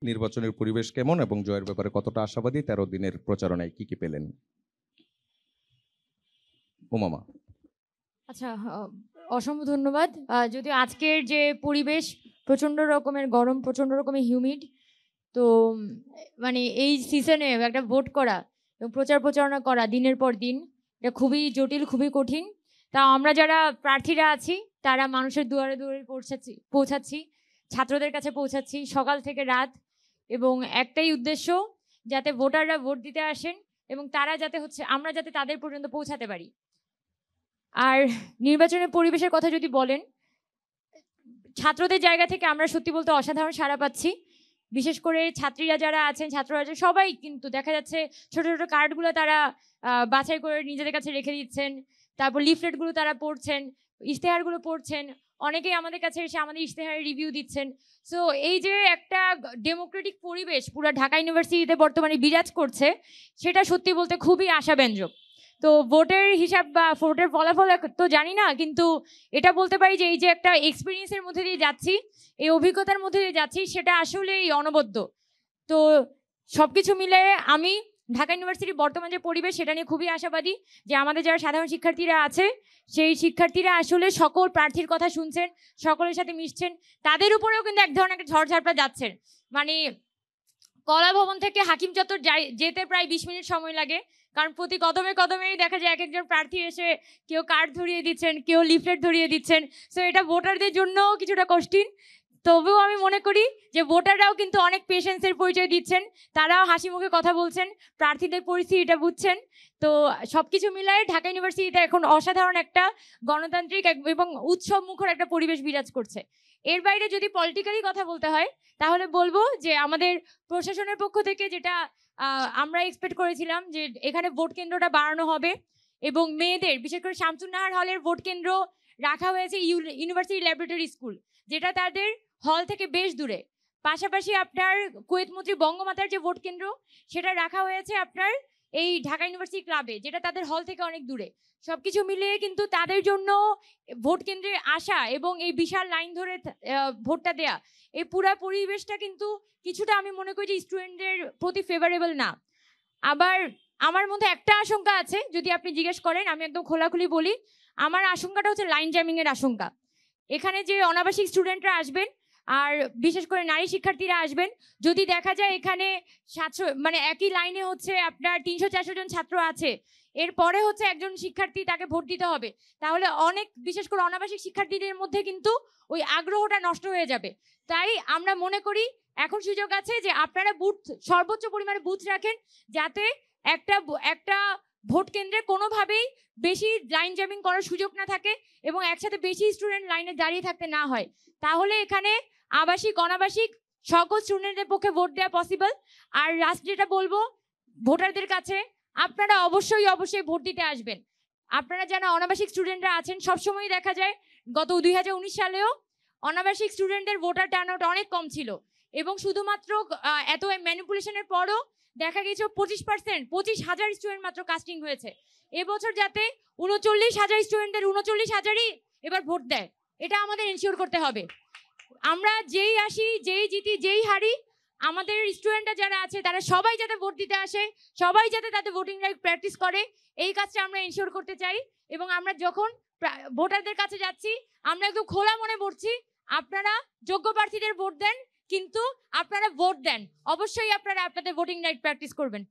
নির্বাচনের পরিবেশ কেমন এবং জয়ের ব্যাপারে কতটা আশাবাদী? ১৩ দিনের প্রচারণায় কি পেলেন? উমামা। আচ্ছা, অসংখ্য ধন্যবাদ। যদিও আজকের যে পরিবেশ প্রচণ্ড রকমের গরম, প্রচণ্ড রকমের হিউমিড। তো মানে এই সিজনে একটা ভোট করা এবং প্রচার প্রচারণা করা দিনের পর দিন, এটা খুবই জটিল, খুবই কঠিন। তা আমরা যারা প্রার্থীরা আছি তারা মানুষের দুয়ারে দুয়ারে পৌঁছাচ্ছি, ছাত্রদের কাছে পৌঁছাচ্ছি সকাল থেকে রাত, এবং একটাই উদ্দেশ্য, যাতে ভোটাররা ভোট দিতে আসেন এবং তারা যাতে আমরা যাতে তাদের পর্যন্ত পৌঁছাতে পারি। আর নির্বাচনের পরিবেশের কথা যদি বলেন, ছাত্রদের জায়গা থেকে আমরা সত্যি বলতে অসাধারণ সাড়া পাচ্ছি। বিশেষ করে ছাত্রীরা যারা আছেন, ছাত্ররা সবাই কিন্তু দেখা যাচ্ছে ছোট ছোট কার্ডগুলো তারা বাছাই করে নিজেদের কাছে রেখে দিচ্ছেন। তারপর লিফলেটগুলো তারা পড়ছেন, ইশতেহারগুলো পড়ছেন। অনেকেই আমাদের কাছে এসে আমাদের ইশতেহারের রিভিউ দিচ্ছেন। সো এই যে একটা ডেমোক্রেটিক পরিবেশ পুরো ঢাকা ইউনিভার্সিটিতে বর্তমানে বিরাজ করছে, সেটা সত্যি বলতে খুবই আশাব্যঞ্জক। তো ভোটের হিসাব বা ভোটের ফলাফল তো জানি না, কিন্তু এটা বলতে পারি যে এই যে একটা এক্সপিরিয়েন্সের মধ্যে দিয়ে যাচ্ছি, এই অভিজ্ঞতার মধ্যে দিয়ে যাচ্ছি, সেটা আসলেই অনবদ্য। তো সবকিছু মিলে আমি ঢাকা ইউনিভার্সিটির বর্তমান যে পরিবেশ সেটা নিয়ে খুবই আশাবাদী যে আমাদের যারা সাধারণ শিক্ষার্থীরা আছে সেই শিক্ষার্থীরা আসলে সকল প্রার্থীর কথা শুনছেন, সকলের সাথে মিশছেন। তাদের উপরেও কিন্তু এক ধরনের একটা ঝড়ঝাপটা যাচ্ছেন। মানে কলা ভবন থেকে হাকিম চত্বর যেতে প্রায় 20 মিনিট সময় লাগে, কারণ প্রতি কদমে কদমেই দেখা যায় এক একজন প্রার্থী এসে কেউ কার্ড ধরিয়ে দিচ্ছেন, কেউ লিফলেট ধরিয়ে দিচ্ছেন। সো এটা ভোটারদের জন্যও কিছুটা কঠিন। তবুও আমি মনে করি যে ভোটাররাও কিন্তু অনেক পেশেন্সের পরিচয় দিচ্ছেন, তারাও হাসি মুখে কথা বলছেন, প্রার্থীদের পরিস্থিতিটা বুঝছেন। তো সবকিছু মিলায় ঢাকা ইউনিভার্সিটিতে এখন অসাধারণ একটা গণতান্ত্রিক এবং উৎসব মুখর একটা পরিবেশ বিরাজ করছে। এর বাইরে যদি পলিটিক্যালি কথা বলতে হয়, তাহলে বলবো যে আমাদের প্রশাসনের পক্ষ থেকে যেটা আমরা এক্সপেক্ট করেছিলাম যে এখানে ভোট কেন্দ্রটা বাড়ানো হবে, এবং মেয়েদের বিশেষ করে শামসুন্নাহার হলের ভোট কেন্দ্র রাখা হয়েছে ইউনিভার্সিটি ল্যাবরেটরি স্কুল, যেটা তাদের হল থেকে বেশ দূরে। পাশাপাশি আপনার কুয়েত মন্ত্রী বঙ্গমাতার যে ভোট কেন্দ্র, সেটা রাখা হয়েছে আপনার এই ঢাকা ইউনিভার্সিটি ক্লাবে, যেটা তাদের হল থেকে অনেক দূরে। সবকিছু মিলিয়ে কিন্তু তাদের জন্য ভোট কেন্দ্রে আসা এবং এই বিশাল লাইন ধরে ভোটটা দেয়া, এই পুরা পরিবেশটা কিন্তু কিছুটা আমি মনে করি যে স্টুডেন্টদের প্রতি ফেভারেবল না। আবার আমার মধ্যে একটা আশঙ্কা আছে, যদি আপনি জিজ্ঞেস করেন আমি একদম খোলাখুলি বলি, আমার আশঙ্কাটা হচ্ছে লাইন জ্যামিং এর আশঙ্কা। এখানে যে অনাবাসিক স্টুডেন্টরা আসবেন আর বিশেষ করে নারী শিক্ষার্থীরা আসবেন, যদি দেখা যায় এখানে 700 মানে একই লাইনে হচ্ছে আপনার 300-400 জন ছাত্র আছে, এরপরে হচ্ছে একজন শিক্ষার্থী তাকে ভোট দিতে হবে, তাহলে অনেক বিশেষ করে অনাবাসিক শিক্ষার্থীদের মধ্যে কিন্তু ওই আগ্রহটা নষ্ট হয়ে যাবে। তাই আমরা মনে করি এখন সুযোগ আছে যে আপনারা বুথ সর্বোচ্চ পরিমাণে বুথ রাখেন, যাতে একটা একটা ভোট কেন্দ্রে কোনোভাবেই বেশি লাইন জ্যামিং করার সুযোগ না থাকে এবং একসাথে বেশি স্টুডেন্ট লাইনে দাঁড়িয়ে থাকতে না হয়। তাহলে এখানে আবাসিক অনাবাসিক সকল স্টুডেন্টদের পক্ষে ভোট দেওয়া পসিবল। আর লাস্ট যেটা বলবো ভোটারদের কাছে, আপনারা অবশ্যই অবশ্যই ভোট দিতে আসবেন। আপনারা যারা অনাবাসিক স্টুডেন্টরা আছেন, সবসময় দেখা যায় গত 2019 সালেও অনাবাসিক স্টুডেন্টদের ভোটার টার্নআউট অনেক কম ছিল, এবং শুধুমাত্র এত ম্যানিপুলেশনের পরও দেখা গেছে 25,000 স্টুডেন্ট মাত্র কাস্টিং হয়েছে। এবছর যাতে 39,000 স্টুডেন্টদের 39,000ই এবার ভোট দেয়, এটা আমাদের এনশিওর করতে হবে। আমরা যেই আসি, যেই জিতি, যেই হারি, আমাদের স্টুডেন্টরা যারা আছে তারা সবাই যাতে ভোট দিতে আসে, সবাই যাতে তাদের ভোটিং রাইট প্র্যাকটিস করে, এই কাজটা আমরা এনশিওর করতে চাই। এবং আমরা যখন ভোটারদের কাছে যাচ্ছি, আমরা একদম খোলা মনে বলছি, আপনারা যোগ্য প্রার্থীদের ভোট দেন, কিন্তু আপনারা ভোট দেন, অবশ্যই আপনারা আপনাদের ভোটিং রাইট প্র্যাকটিস করবেন।